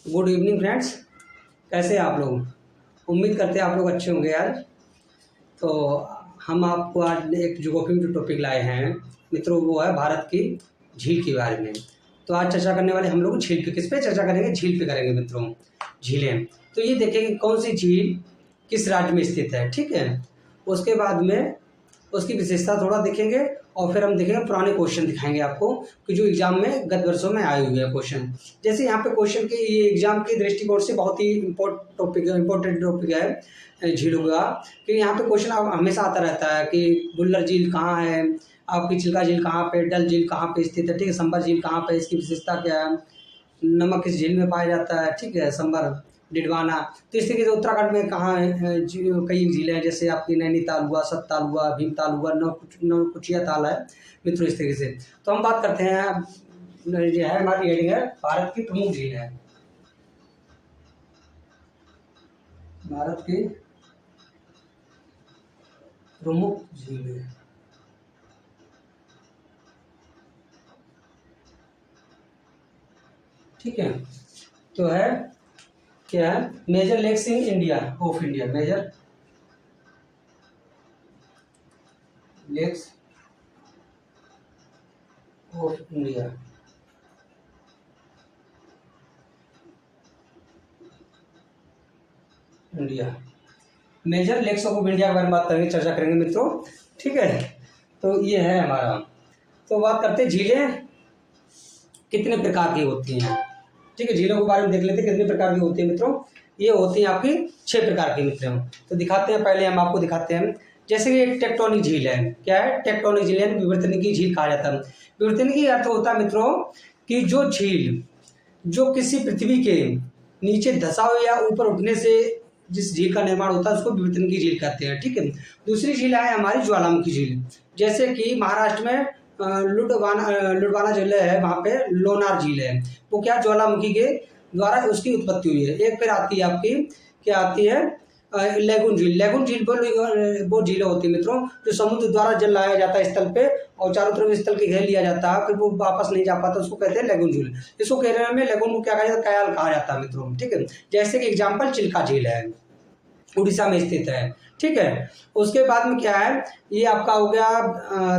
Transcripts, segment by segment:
Good evening friends. कैसे हैं आप लोग? उम्मीद करते हैं आप लोग अच्छे होंगे आज। तो हम आपको आज एक ज्योग्राफी जो टॉपिक लाए हैं मित्रों, वो है भारत की झील के बारे में। तो आज चर्चा करने वाले हम लोग झील पे, किस पे चर्चा करेंगे? झील पे करेंगे मित्रों, झीलें। तो ये देखेंगे कौन सी झील किस राज्य में स्थित है, ठीक है। उसके बाद में उसकी विशेषता थोड़ा देखेंगे और फिर हम देखेंगे पुराने क्वेश्चन दिखाएंगे आपको कि जो एग्जाम में गत वर्षों में आए हुए हैं क्वेश्चन। जैसे यहाँ पे क्वेश्चन के ये एग्जाम के दृष्टिकोण से बहुत ही इम्पोर्टेंट टॉपिक है झीलों का। कि यहाँ पे क्वेश्चन हमेशा आता रहता है कि बुल्लर झील कहाँ है, आपकी चिल्का झील कहाँ पे, डल झील कहाँ पे स्थित है, ठीक है, संबर झील कहाँ पे, इसकी विशेषता क्या है, नमक किस झील में पाया जाता है, ठीक है, संबर, डिडवाना। तो इस तरीके से उत्तराखंड में कहाँ कई झीलें हैं, जैसे आपकी नैनीताल हुआ, सतताल हुआ, भीमताल हुआ, नौकुचिया ताल है मित्रों, इस तरीके से। तो हम बात करते हैं, जो है हमारी हेडिंग है भारत की प्रमुख झील है, भारत की प्रमुख झील है, ठीक है। तो है क्या है, major lakes in India of India, major lakes of India. India major lakes of India के बारे में बात करेंगे, चर्चा करेंगे मित्रों, ठीक है। तो ये है हमारा। तो बात करते हैं झीलें कितने प्रकार की होती हैं, ठीक है। झीलों के बारे में देख लेते हैं कितने प्रकार की होती है मित्रों। ये होती हैं आपकी 6 प्रकार की मित्रों। तो दिखाते हैं, पहले हम आपको दिखाते हैं। जैसे कि एक टेक्टोनिक झील है, क्या है? टेक्टोनिक झील है, विवर्तनिकी झील कहा जाता है। विवर्तनिकी अर्थ होता है मित्रों कि जो झील जो किसी पृथ्वी के नीचे धंसाव या ऊपर उठने से जिस झील का निर्माण होता है उसको विवर्तनिकी झील कहते हैं, ठीक है। दूसरी झील है हमारी ज्वालामुखी झील। जैसे कि महाराष्ट्र में लुडवाना झील है, वहाँ पे लोनार झील है। वो क्या, ज्वालामुखी के द्वारा उसकी उत्पत्ति हुई है। एक फिर आती है आपकी, क्या आती है, लेगुन झील। लेगुन झील वो झीलें होती है मित्रों जो समुद्र द्वारा जल लाया जाता है स्थल पे और चारों तरफ स्थल के घेर लिया जाता है, फिर वो वापस नहीं जा पाता, उसको कहते हैं लेगुन झील। इसको केरल में लेगुन को क्या कहा जाता है, कयाल कहा जाता है मित्रों, ठीक है। जैसे कि एग्जाम्पल चिल्का झील है, उड़ीसा में स्थित है, ठीक है। उसके बाद में क्या है, ये आपका हो गया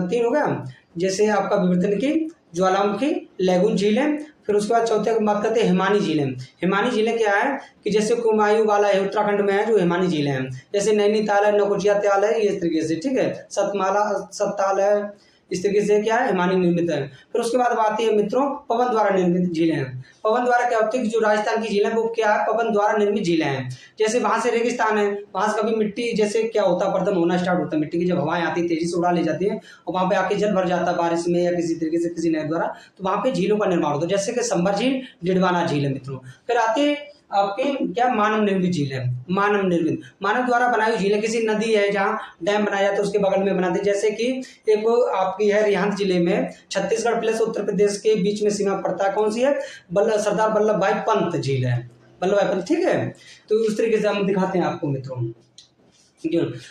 3 हो गया। जैसे आपका विवर्तनिकी, ज्वालामुखी, लेगुन झीलें। फिर उसके बाद चौथे की बात करते हैं हिमानी झीलें। हिमानी झीलें क्या है कि जैसे कुमायूं वाला है, उत्तराखंड में है जो हिमानी झीलें हैं। जैसे नैनीताल है, नौकुचिया ताल है, ये इस तरीके से, ठीक है। सतताल है, इस तरीके से क्या है, हिमानी निर्मित है। फिर उसके बाद आती है मित्रों पवन द्वारा निर्मित झीलें हैं। पवन द्वारा क्या होती है कि जो राजस्थान की झीलें वो क्या है, पवन द्वारा निर्मित झीलें हैं। जैसे वहां से रेगिस्तान है, वहां से कभी मिट्टी जैसे क्या होता है, पर्दम होना स्टार्ट होता है मिट्टी की, जब हवाएं आती है तेजी से उड़ा ले जाती है और वहां पे आके जल भर जाता है बारिश में या किसी तरीके से किसी नहर द्वारा, तो वहां पे झीलों का निर्माण होता है। जैसे कि संबर झील, डिडवाना झील है मित्रों। फिर आती है आपकी क्या, मानव निर्मित झील है। मानव द्वारा बनाई हुई झील है, किसी नदी है जहाँ डैम बनाया जाता है उसके बगल में बनाते, जैसे कि एक आपकी है रिहांद जिले में, छत्तीसगढ़ प्लस उत्तर प्रदेश के बीच में सीमा पड़ता है। कौन सी है? सरदार वल्लभ भाई पंत झील है, वल्लभ भाई पंत, ठीक है। तो उस तरीके से हम दिखाते हैं आपको मित्रों।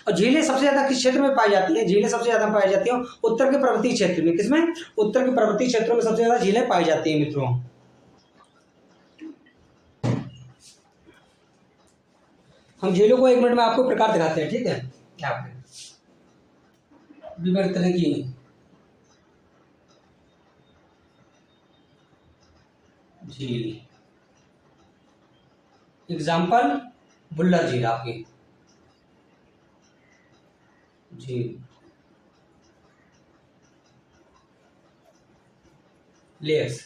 और झीलें सबसे ज्यादा किस क्षेत्र में पाई जाती है? झीलें सबसे ज्यादा पाई जाती है उत्तर के पर्वतीय क्षेत्र में। किसमें? उत्तर के पर्वतीय क्षेत्रों में सबसे ज्यादा झीलें पाई जाती है मित्रों। हम झीलों को 1 मिनट में आपको प्रकार दिखाते हैं, ठीक है। क्या विवर्तनिकी झील, एग्जाम्पल बुल्लर झील आपकी झील, लेक,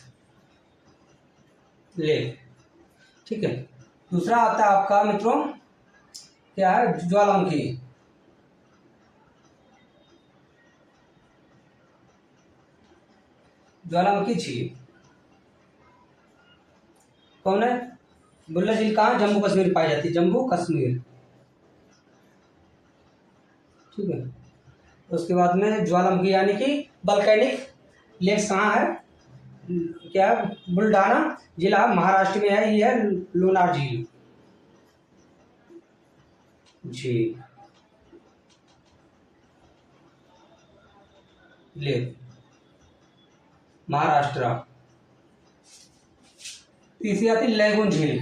ठीक है। दूसरा आता है आपका मित्रों क्या है, ज्वालामुखी, ज्वालामुखी झील कौन है? बुल्लर झील कहाँ, जम्मू कश्मीर पाई जाती है, जम्मू कश्मीर, ठीक है। उसके बाद में ज्वालामुखी यानी कि वल्केनिक लेक्स कहाँ है, क्या, बुल्ढाना जिला महाराष्ट्र में है, ये है लोनार झील, लेक, महाराष्ट्र। तीसरी आती है लैगून झील।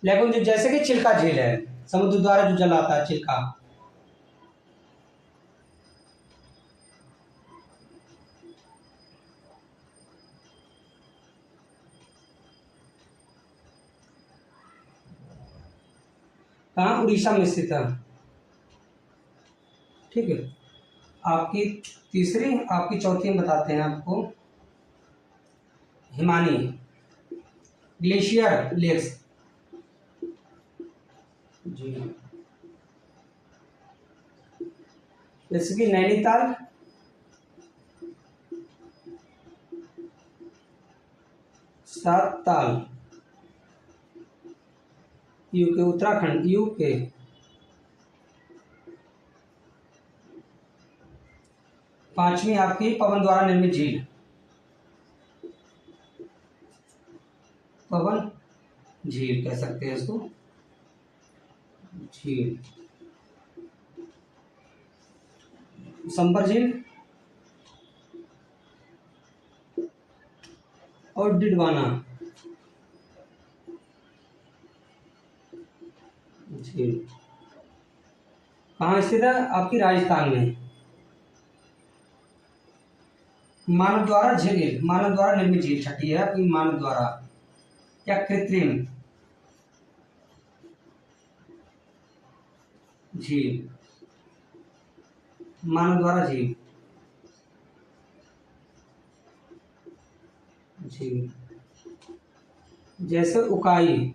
लैगून झील जैसे कि चिल्का झील है, समुद्र द्वारा जो जल आता है चिल्का। कहाँ? उड़ीसा में स्थित है। ठीक है, आपकी तीसरी, आपकी चौथी में बताते हैं आपको हिमानी ग्लेशियर लेक्स जी, जैसे कि नैनीताल, सातताल, यूके, उत्तराखंड यूके। पांचवी आपकी पवन द्वारा निर्मित झील, पवन झील कह सकते हैं इसको, झील। संबर झील और डिडवाना झील कहाँ स्थित है? आपकी राजस्थान में। मानव द्वारा झील, मानव द्वारा निर्मित झील छठी है आपकी, मानव द्वारा या कृत्रिम झील, मानव द्वारा झील, झील जैसे उकाई,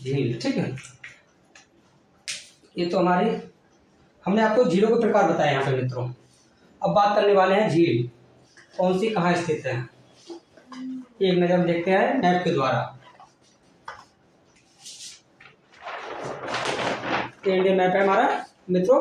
झील। ठीक है, ये तो हमारी, हमने आपको झीलों के प्रकार बताए यहाँ पे मित्रों। अब बात करने वाले हैं झील कौन सी कहाँ स्थित है। एक नजर देखते हैं मैप के द्वारा। इंडियन मैप है हमारा मित्रों।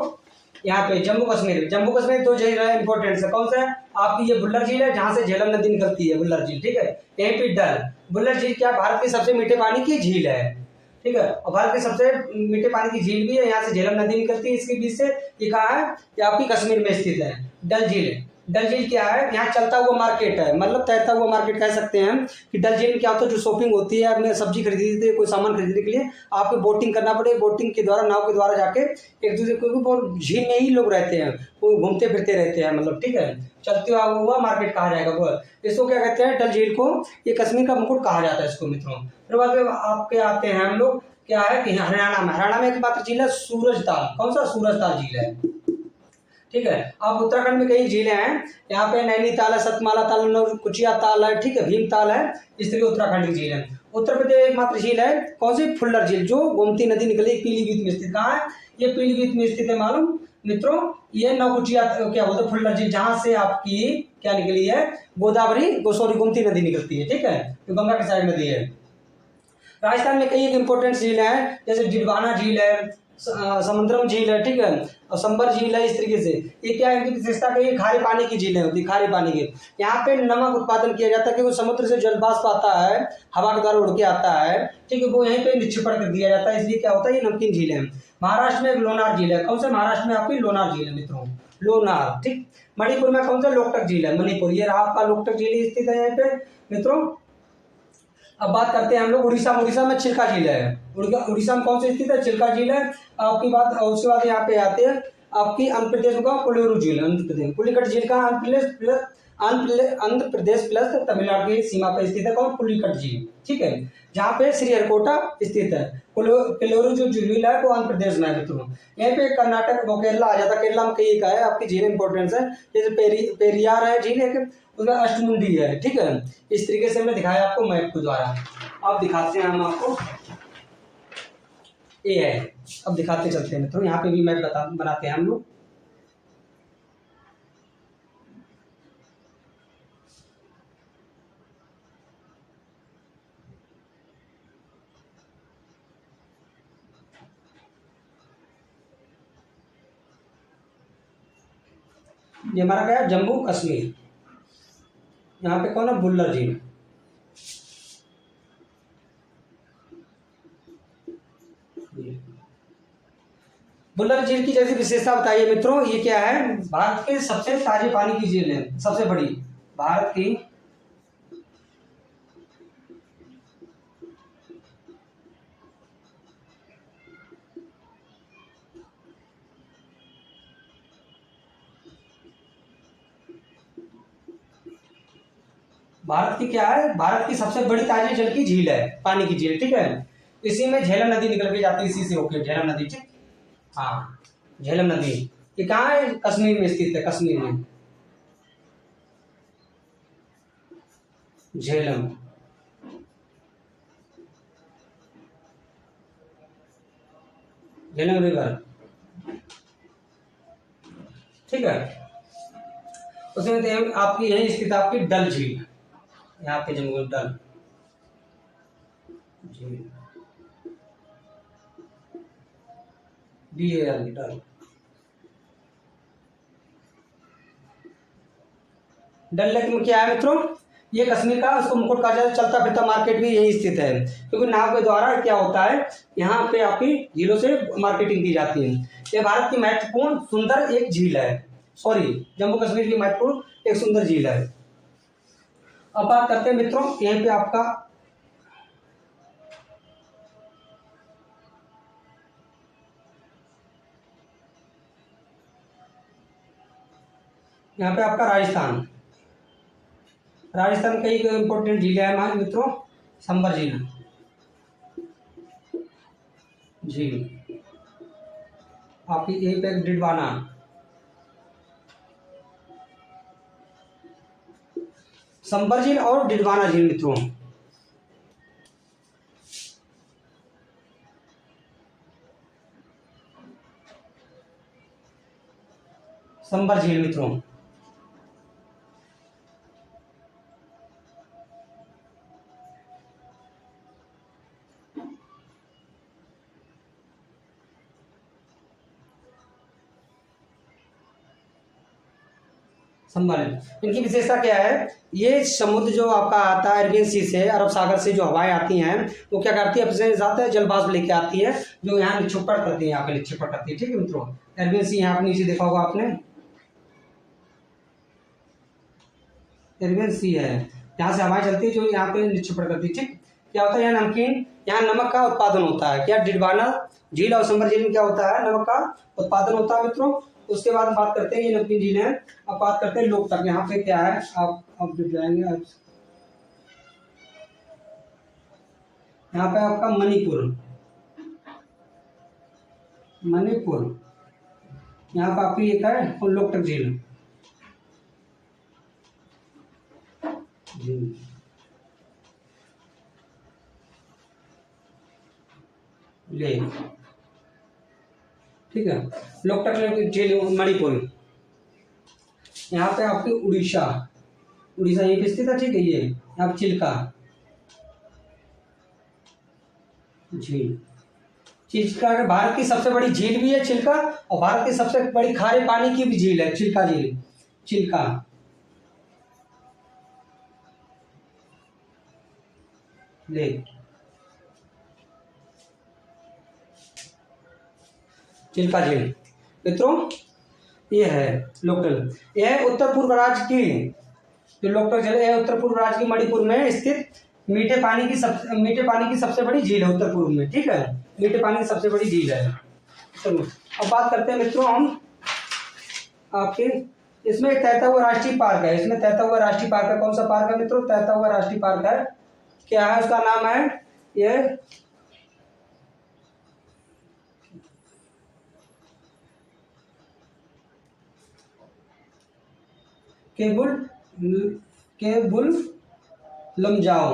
यहाँ पे जम्मू कश्मीर, जम्मू कश्मीर दो झील है इंपॉर्टेंट से। कौन सा है? आपकी ये बुल्लर झील है जहाँ से झेलम नदी निकलती है, बुल्लर झील। ठीक है, यहीं पे डल, बुल्लर झील क्या भारत की सबसे मीठे पानी की झील है। ठीक है, और भारत की सबसे मीठे पानी की झील भी है, यहाँ से झेलम नदी निकलती है इसके बीच से। ये कहाँ है? ये आपकी कश्मीर में स्थित है, डल झील है। डल झील क्या है? यहाँ चलता हुआ मार्केट है, मतलब तैरता हुआ मार्केट कह सकते हैं हम। कि डल झील में क्या होता है, जो शॉपिंग होती है, आपने सब्जी खरीदनी है, कोई सामान खरीदने के लिए आपको बोटिंग करना पड़े, बोटिंग के द्वारा, नाव के द्वारा जाके एक दूसरे को, झील में ही लोग रहते हैं, वो घूमते फिरते रहते हैं, मतलब। ठीक है, चलते हुआ मार्केट कहा जाएगा वो, इसको क्या कहते हैं? डल झील को। ये कश्मीर का मुकुट कहा जाता है इसको मित्रों। फिर बाद में आपके आते हैं हम लोग, क्या है कि हरियाणा में एकमात्र झील है सूरजताल। कौन सा? सूरजताल झील है। ठीक है, अब उत्तराखंड में कई झीलें हैं, यहाँ पे नैनीताल है, सतमाला ताल, कुचिया ताल है, ठीक है, भीमताल है, इस तरह उत्तराखंड की झील है। उत्तर प्रदेश एकमात्र झील है कौन सी? फुल्लर झील, जो गोमती नदी निकली पीलीभीत में स्थित। कहाँ है? ये पीलीभीत में स्थित है मालूम मित्रों। ये नवकुचिया क्या बोलते हैं, फुल्लर झील, जहां से आपकी क्या निकली है? गोदावरी, सॉरी, गोमती नदी निकलती है। ठीक है, जो गंगा की साइड नदी है। राजस्थान में कई एक इंपॉर्टेंट झील है, जैसे डिडवाना झील है, समुद्रम झील है, ठीक है, और संबर झील है। इस तरीके से ये क्या है, इनकी विशेषता है, ये खारे पानी की झीलें होती है, खारे पानी की। यहाँ पे नमक उत्पादन किया जाता है, क्योंकि समुद्र से जल वाष्प आता है, हवा के द्वारा उड़ के आता है, ठीक है, वो यहीं पे निक्षेपण कर दिया जाता है, इसलिए क्या होता है, ये नमकीन झील है। महाराष्ट्र में एक लोनार झील है। कौन सा? महाराष्ट्र में आपकी लोनार झील है मित्रों, लोनार। ठीक, मणिपुर में कौन सा? लोकटक झील है, मणिपुर, ये रहा आपका लोकटक झील स्थित है यहाँ पे मित्रों। अब बात करते हैं हम लोग उड़ीसा। उड़ीसा में चिल्का झील है। उड़ीसा में कौन सी स्थित है? चिल्का झील है आपकी बात। और उसके बाद यहाँ पे आते हैं आपकी आंध्र प्रदेश का कोल्लूरू झील, आंध्र प्रदेश। पुलिकट झील का आंध्र प्रदेश प्लस तमिलनाडु की सीमा पर स्थित है। कौन? पुलिकट झील। ठीक है, जहाँ पे श्रीहरिकोटा स्थित है। कोल्लूरू जो झील है वो आंध्र प्रदेश में है मित्रों। यहाँ पे कर्नाटक, वो केरला आ जाता है। केरला में कई का है आपकी झील इंपॉर्टेंस है, जैसे पेरियार है झील है, उसमें अष्टमुंडी है। ठीक है, इस तरीके से हमने दिखाया आपको मैप के द्वारा। अब दिखाते हैं हम आपको, ये है, अब दिखाते चलते हैं मित्रों। यहाँ पे भी मैप बनाते हैं हम लोग। ये हमारा क्या है? जम्मू कश्मीर। यहाँ पे कौन है? बुल्लर झील। बुल्लर झील की जैसी विशेषता बताइए मित्रों। ये क्या है? भारत के सबसे ताजे पानी की झील है, सबसे बड़ी भारत की क्या है? भारत की सबसे बड़ी ताजे जल की झील है, पानी की झील, ठीक है। इसी में झेलम नदी निकल के जाती है, इसी से होके झेलम नदी, ठीक। हाँ, झेलम नदी ये कहाँ है? कश्मीर में स्थित है, कश्मीर में झेलम। झेलम रिवर, ठीक है। उसमें आपकी यही स्थित आपकी डल झील, यहाँ पे जम्मू में डल झील, डल। डल लेक में क्या है मित्रों? ये कश्मीर का, उसको मुकुट कहा जाता है, चलता फिरता मार्केट भी यही स्थित है, क्योंकि नाव के द्वारा क्या होता है, यहाँ पे आपकी झीलों से मार्केटिंग की जाती है। ये भारत की महत्वपूर्ण सुंदर एक झील है, सॉरी, जम्मू कश्मीर की महत्वपूर्ण एक सुंदर झील है। अब बात करते हैं मित्रों, यहीं पे आपका यहाँ पे आपका राजस्थान, राजस्थान कई इंपोर्टेंट झीलें हैं हमारे मित्रों। संबर झील, झील आपकी एक है डिडवाना, संबर झील और डिडवाना झील मित्रों। संबर झील मित्रों, संभल। इनकी विशेषता क्या है? ये समुद्र जो आपका आता है अरबियन सी से, अरब सागर से जो हवाएं आती हैं वो क्या करती है, अपने साथ जलवाष्प लेके आती है, जो यहाँ निक्षेपण करती है, यहाँ पे निक्षेपण करती है, ठीक है मित्रों। अरबियन सी यहाँ पे नीचे देखा होगा आपने, अरबियन सी है, यहाँ से हवाएं चलती है जो यहाँ पे निक्षेपण करती है, ठीक। क्या होता है यहाँ? नमकीन, यहाँ नमक का उत्पादन होता है। क्या डिडवाना झील और संबर झील में क्या होता है? नमक का उत्पादन होता है मित्रों। उसके बाद बात करते हैं, ये नमकीन झील है। अब बात करते हैं लोकतक। यहाँ पे क्या है, आप जुट जाएंगे आप, यहाँ पे आपका मणिपुर, मणिपुर यहाँ पे आपकी एक है लोकतक झील, ले, ठीक है। लोकतक झील मणिपुर, यहाँ पे आपकी उड़ीसा, उड़ीसा यहीं पे स्थित है, ठीक है। ये यहाँ पे चिल्का झील, चिल्का भारत की सबसे बड़ी झील भी है चिल्का, और भारत की सबसे बड़ी खारे पानी की भी झील है चिल्का झील, चिल्का। लेक, चिल्का झील मित्रों, ये है लोकल, यह है उत्तर पूर्व राज्य की, जो लोकतक झील है उत्तर पूर्व राज्य की मणिपुर में स्थित मीठे पानी की सबसे बड़ी झील है उत्तर पूर्व में, ठीक है। मीठे पानी की सबसे बड़ी झील है। चलो अब बात करते हैं मित्रों हम आपके, इसमें एक तैरता हुआ राष्ट्रीय पार्क है, इसमें तैरता हुआ राष्ट्रीय पार्क है। कौन सा पार्क है मित्रों? तैरता हुआ राष्ट्रीय पार्क है। क्या है उसका नाम? है ये केबुल लमजाओ,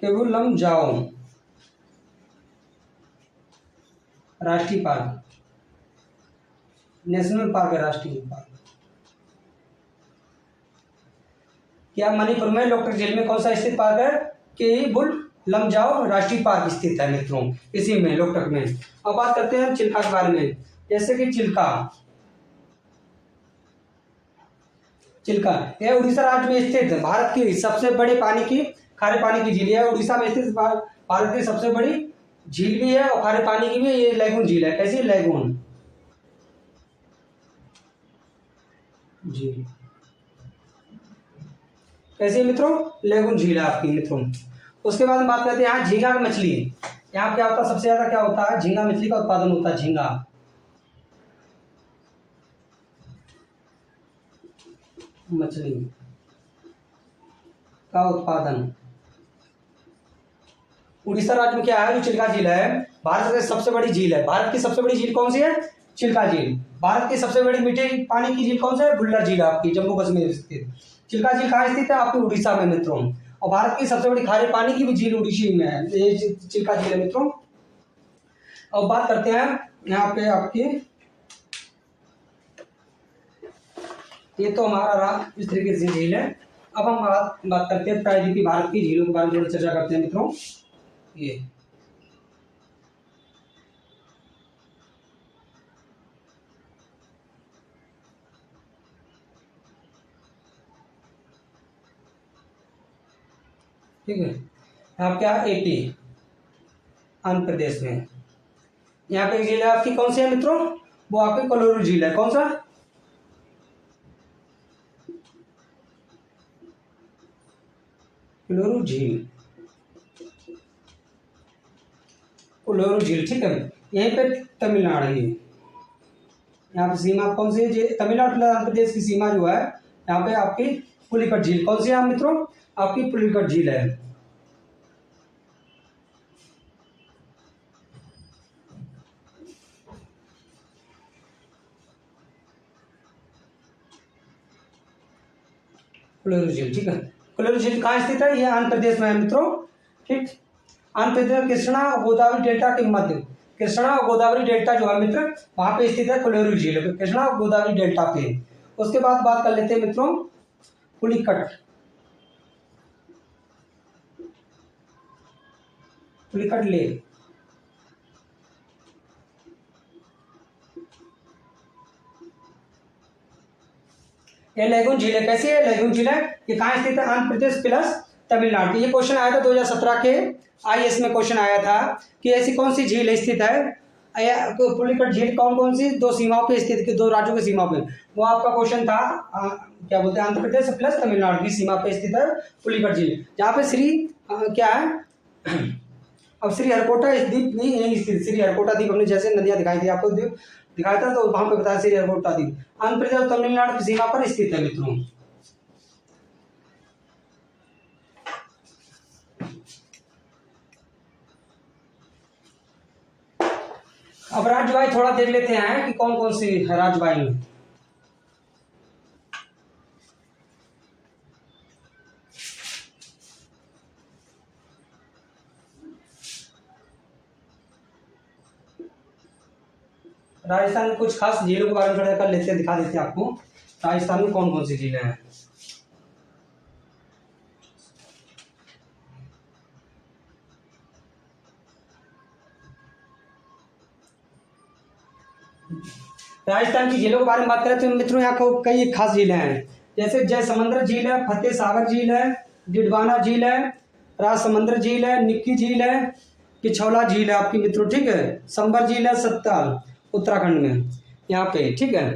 केबुल लमजाओ राष्ट्रीय पार्क, नेशनल पार्क है, राष्ट्रीय पार्क। क्या मणिपुर में लोकतक झील में कौन सा स्थित पार्क है? केबुल लमजाओ राष्ट्रीय पार्क स्थित है मित्रों, इसी में लोकतक में। अब बात करते हैं चिल्का के बारे में। जैसे कि चिल्का चिल्का, यह उड़ीसा राज्य में स्थित भारत की सबसे बड़ी पानी की खारे पानी की झील है। उड़ीसा में स्थित भारत की सबसे बड़ी झील भी है और खारे पानी की भी है। ये लैगून झील है। कैसी लैगून झील, कैसे मित्रों, लैगून झील है आपकी मित्रों। उसके बाद हम बात करते हैं यहाँ झींगा की मछली। यहाँ क्या होता है, सबसे ज्यादा क्या होता है, झींगा मछली का उत्पादन होता है। झींगा मछली का उत्पादन उड़ीसा राज्य में क्या है, जो चिल्का झील है, भारत की सबसे बड़ी झील है। भारत की सबसे बड़ी झील कौन सी है, चिल्का झील। भारत की सबसे बड़ी मीठे पानी की झील कौन सी है, बुल्लर झील आपकी जम्मू कश्मीर स्थित। चिल्का झील कहाँ स्थित है, आपकी उड़ीसा में मित्रों। और भारत की सबसे बड़ी खारे पानी की भी झील उड़ीसा में है, ये चिल्का झील है मित्रों। अब बात करते हैं यहाँ पे आपकी, ये तो हमारा रहा इस तरीके से झील है। अब हम बात करते हैं प्रायद्वीपीय भारत की झीलों के बारे में थोड़ी चर्चा करते हैं मित्रों। ये ठीक है, यहाँ क्या एपी आंध्र प्रदेश में, यहाँ पे झील है आपकी कौन सी है मित्रों, वो आपकी कोलोरू झील है। कौन सा, कोलोरू झील, कोलोरू झील, ठीक है। यहीं पे तमिलनाडु है, यहाँ पे सीमा कौन सी है, तमिलनाडु प्लस आंध्र प्रदेश की सीमा जो है, यहाँ पे आपकी पुलिकट झील। कौन सी है मित्रों, आपकी पुलिकट झील है। कोलोरू झील, ठीक है। कोलोरू झील कहाँ स्थित है, ये आंध्र प्रदेश में है मित्रों, ठीक। आंध्र प्रदेश कृष्णा और गोदावरी डेल्टा के मध्य, कृष्णा और गोदावरी डेल्टा जो है मित्र, वहां पे स्थित है कोलोरू झील, कृष्णा और गोदावरी डेल्टा पे। उसके बाद बात कर लेते हैं मित्रों पुलिकट, पुलिकट लेक। ये लैगून झील है। कैसी है, लैगून झील है। ये कहाँ स्थित है, आंध्र प्रदेश प्लस तमिलनाडु। ये क्वेश्चन आया था 2017 के आईएएस में, क्वेश्चन आया था कि ऐसी कौन सी झील स्थित है, पुलिकट झील कौन कौन सी दो सीमाओं पे स्थित, दो राज्यों की सीमा पे। वो आपका क्वेश्चन था, क्या बोलते हैं, आंध्र प्रदेश प्लस तमिलनाडु की सीमा पे स्थित है पुलिकट झील, जहाँ पे क्या है अब श्रीहरिकोटा द्वीप नहीं यही स्थित। श्रीहरिकोटा द्वीप हमने जैसे नदियां दिखाई थी आपको दिखाया था, तो वहां पे बताया श्रीहरिकोटा द्वीप आंध्र प्रदेश और तमिलनाडु की सीमा पर स्थित है मित्रों। अब राज्यवाही थोड़ा देख लेते हैं कि कौन कौन सी राज्यवाही है। राजस्थान में कुछ खास झीलों के बारे में थोड़ा कर लेते हैं, दिखा देते हैं आपको राजस्थान में कौन कौन सी झीलें हैं। राजस्थान की झीलों के बारे में बात करें तो मित्रों यहाँ को कई खास झीलें हैं, जैसे जय समंदर झील है, फतेह सागर झील है, डिडवाना झील है, राजसमंदर झील है, निक्की झील है, पिछौला झील है आपकी मित्रों, ठीक है। संबर झील है सत्ताल उत्तराखंड में यहाँ पे, ठीक है।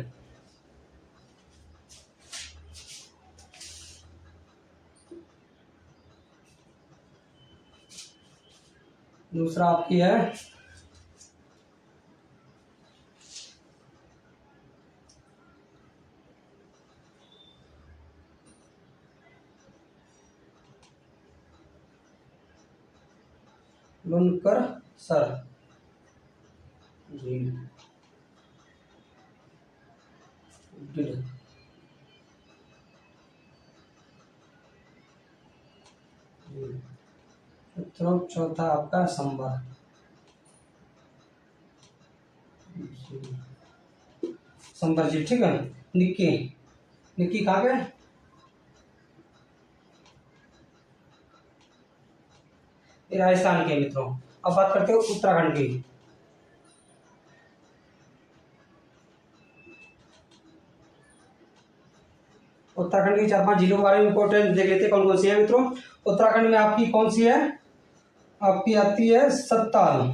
दूसरा आपकी है लुनकर सर झील, चौथा आपका संबर, संबर झील, ठीक है। निक्की, निक्की कहाँ पे, राजस्थान के मित्रों। अब बात करते हो उत्तराखंड की। उत्तराखंड की 4-5 झीलों के बारे में इंपॉर्टेंट देख लेते हैं कौन कौन सी है मित्रों। उत्तराखंड में आपकी कौन सी है, आपकी आती है सत्ताल,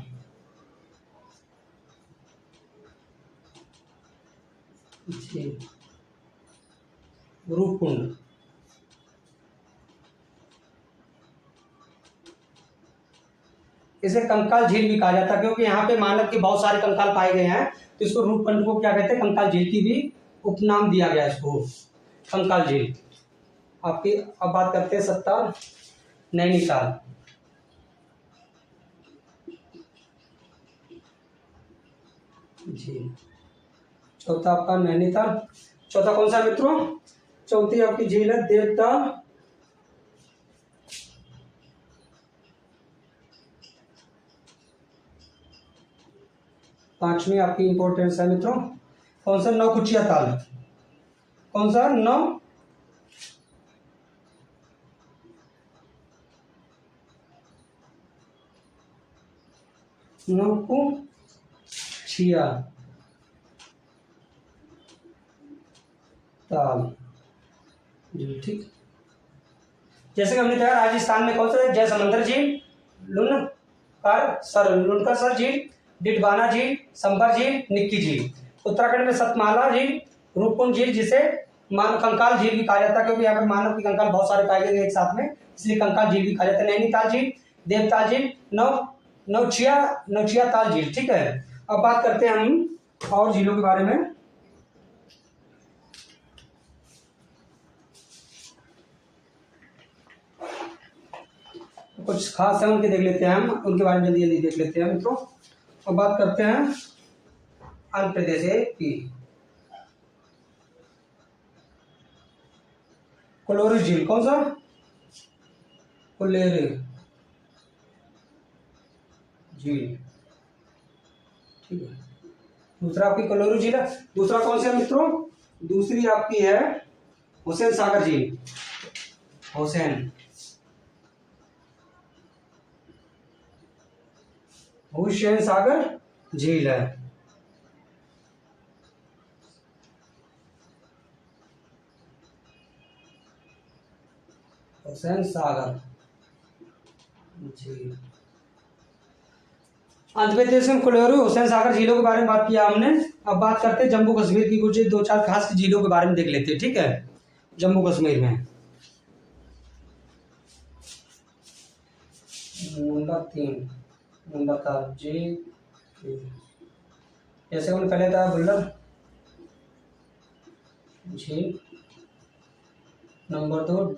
रूपकुंड, इसे कंकाल झील भी कहा जाता है क्योंकि यहाँ पे मानव के बहुत सारे कंकाल पाए गए हैं, तो इसको रूपकुंड को क्या कहते हैं, कंकाल झील की भी उपनाम दिया गया इसको, कंकाल झील। आपकी अब बात करते हैं सत्ताल, नैनीताल, झील। चौथा आपका नैनीताल। चौथा कौन सा मित्रों, चौथी आपकी झील है देवताल, पांचवी आपकी इंपॉर्टेंस है मित्रों कौन सा, नौकुचिया ताल, कौन सा, नौकुचिया ताल, ठीक। जैसे कि हमने कहा राजस्थान में कौन सा है, जयसमंदर झील, लुनकर सर झील, डिडवाना झील, संबर झील, निक्की झील। उत्तराखंड में सतमाला झील, रूपकुंड झील, जिसे मानव कंकाल झील भी कहा जाता है क्योंकि यहाँ पर मानव के कंकाल बहुत सारे पाए गए एक साथ में, इसलिए कंकाल झील भी कहा जाता है। नैनीताल झील, देवताल झील, नौचिया ताल झील, ठीक है। अब बात करते हैं हम और झीलों के बारे में। कुछ खास है उनके देख लेते हैं हम, उनके बारे में जल्दी जल्दी देख लेते हैं मित्रों। अब बात करते हैं आंध्र प्रदेश की कोलोरू झील, कौन सा, कोलेरू झील, ठीक है। दूसरा आपकी कोलोरू झील है। दूसरा कौन सा है मित्रों, दूसरी आपकी है हुसैन सागर झील, हुसैन सागर झील है। हुसैन सागर झील, आंध्र प्रदेश में कोलोरू, हुसैन सागर झीलों के बारे में बात किया हमने। अब बात करते हैं जम्मू कश्मीर की कुछ 2-4 खास झीलों के बारे में देख लेते हैं, ठीक है। जम्मू कश्मीर में नंबर 3 नंबर झील, जैसे हमने पहले था बुल्लर झील, नंबर 2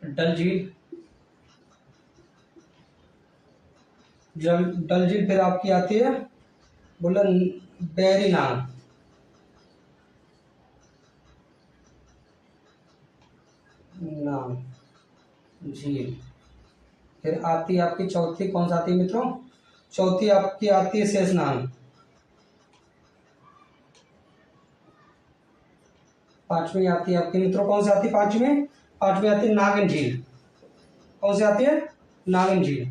डल झील, डल झील, फिर आपकी आती है बुल्लर बैरीनाग, नाम झील। फिर आती है आपकी चौथी, कौन सा आती है मित्रों, चौथी आपकी आती है शेषनाग। पांचवी आती है आपकी मित्रों, कौन सी आती है पांचवी आती है नागिन झील, कौन सी आती है, नागिन झील।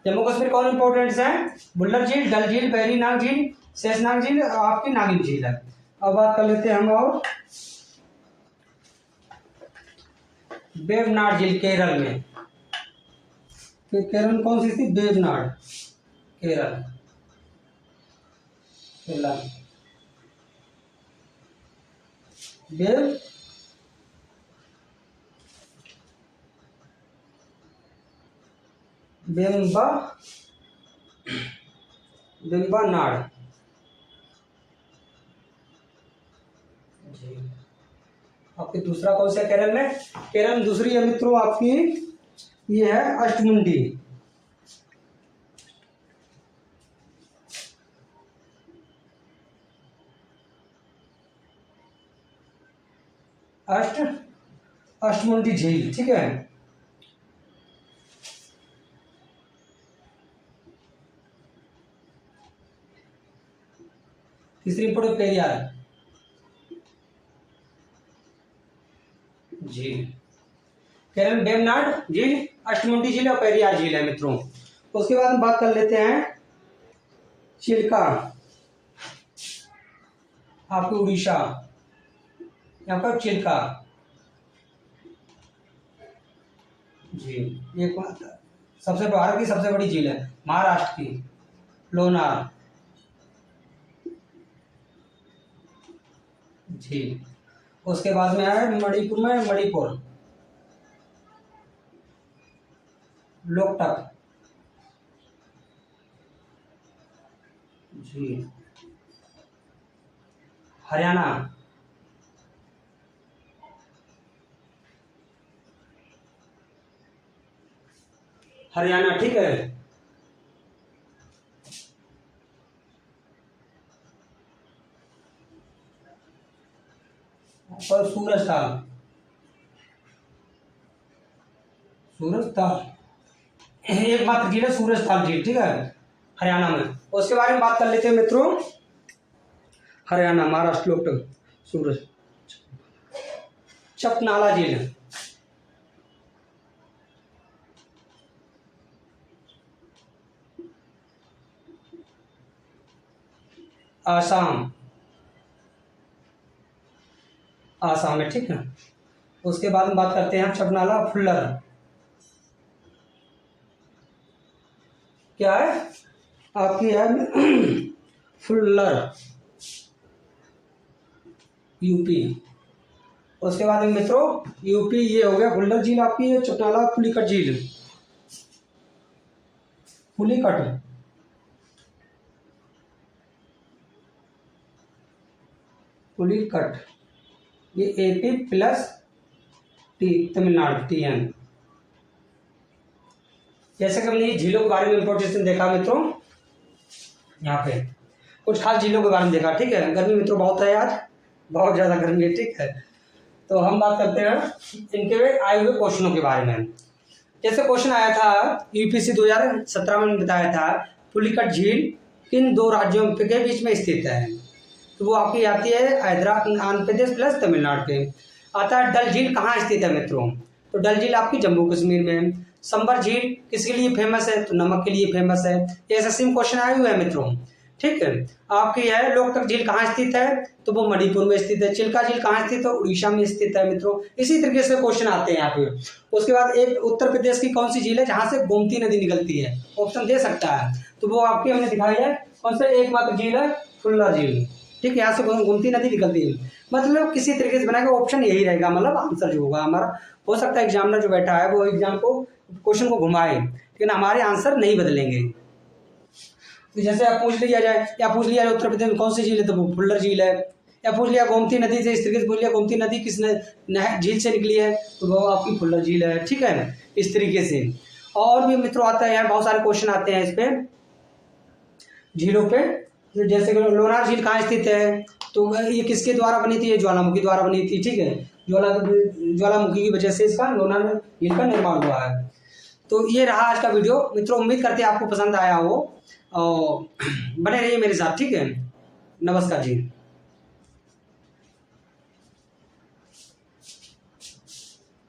जम्मू कश्मीर कौन इंपॉर्टेंट है, बुल्लर झील, डल झील, बैरीनाग झील, शेषनाग झील, आपकी नागिन झील है। अब बात कर लेते हैं हम और वेवनाड झील, केरल में। केरल में कौन सी थी, वेवनाड, केरल, वेम्बनाड। आपकी दूसरा कौन सा केरल में, केरल में दूसरी है मित्रों आपकी, ये है अष्टमुंडी, अष्टमुंडी झील, ठीक है। तीसरी इंपॉर्टेंट पेरियार झील, केरल में वेम्बनाड झील, अष्टमुंडी झील और पेरियार झील है मित्रों। उसके बाद हम बात कर लेते हैं चिल्का आपकी उड़ीसा, यहाँ पर चिल्का जी। ये सबसे भारत की सबसे बड़ी झील है, महाराष्ट्र की लोनार झील। उसके बाद में है मणिपुर में मणिपुर लोकटक झील। हरियाणा हरियाणा, ठीक है। और सूरजताल, सूरजताल एकमात्र झील है, सूरजताल झील, ठीक है, हरियाणा में। उसके बारे में बात कर लेते हैं मित्रों। हरियाणा, महाराष्ट्र लोकटक, सूरज चपनाला झील, आसाम, आसाम में, ठीक है। उसके बाद हम बात करते हैं चपनाला फुल्लर, क्या है आपकी है फुल्लर, यूपी। उसके बाद में मित्रों यूपी ये हो गया फुल्लर झील आपकी, है चपनाला पुलिकट झील, पुलिकट पुलिकट, ये AP plus T, Tamil Nadu, TN। जैसे कि हमने ये झीलों के बारे में इंपोर्टेशन देखा मित्रों, यहाँ पे कुछ खास झीलों के बारे में देखा, ठीक है। गर्मी मित्रों बहुत है आज, बहुत ज़्यादा गर्मी है, ठीक है। तो हम बात करते हैं इनके आए हुए क्वेश्चनों के बारे में। जैसे क्वेश्चन आया था यूपीसी 2017 में बताया था, पुलिकट झील किन दो राज्यों के बीच में स्थित है? तो वो आपकी आती है हैदराबाद, आंध्र प्रदेश प्लस तमिलनाडु के। आता है डल झील कहाँ स्थित है मित्रों? तो डल झील आपकी जम्मू कश्मीर में। संबर झील किसके लिए फेमस है? तो नमक के लिए फेमस है। ये सेम क्वेश्चन आए हुए हैं मित्रों, ठीक है। आपकी है लोकटक झील कहाँ स्थित है? तो वो मणिपुर में स्थित है। चिल्का झील कहाँ स्थित है? उड़ीसा में स्थित है मित्रों। इसी तरीके से क्वेश्चन आते हैं यहाँ पे। उसके बाद एक उत्तर प्रदेश की कौन सी झील है जहाँ से गोमती नदी निकलती है? ऑप्शन दे सकता है, तो वो आपकी हमने दिखाई है कौन सा एकमात्र झील है? फुल्लर झील, ठीक है। यहाँ से गोमती नदी निकलती है। मतलब किसी तरीके से बनाएगा ऑप्शन यही रहेगा, मतलब आंसर जो होगा हमारा। हो सकता है एग्जामिनर जो बैठा है वो एग्जाम को क्वेश्चन को घुमाए, लेकिन हमारे आंसर नहीं बदलेंगे। तो जैसे आप पूछ लिया जाए, या पूछ लिया जाए उत्तर प्रदेश में कौन सी झील है, तो वो फुल्लर झील है। या पूछ लिया गोमती नदी से, इस तरीके से पूछ लिया गोमती नदी किस झील से निकली है, तो वो आपकी फुल्लर झील है, ठीक है, इस तरीके से। और भी मित्रों आता है यार, बहुत सारे क्वेश्चन आते हैं इस पे झीलों पे। जैसे कि लोनार झील कहाँ स्थित है? तो ये किसके द्वारा बनी थी? ये ज्वालामुखी द्वारा बनी थी, ठीक है। ज्वालामुखी की वजह से इसका लोनार झील का निर्माण हुआ है। तो ये रहा आज का वीडियो मित्रों, उम्मीद करते हैं आपको पसंद आया हो और बने रहिए मेरे साथ, ठीक है। नमस्कार जी।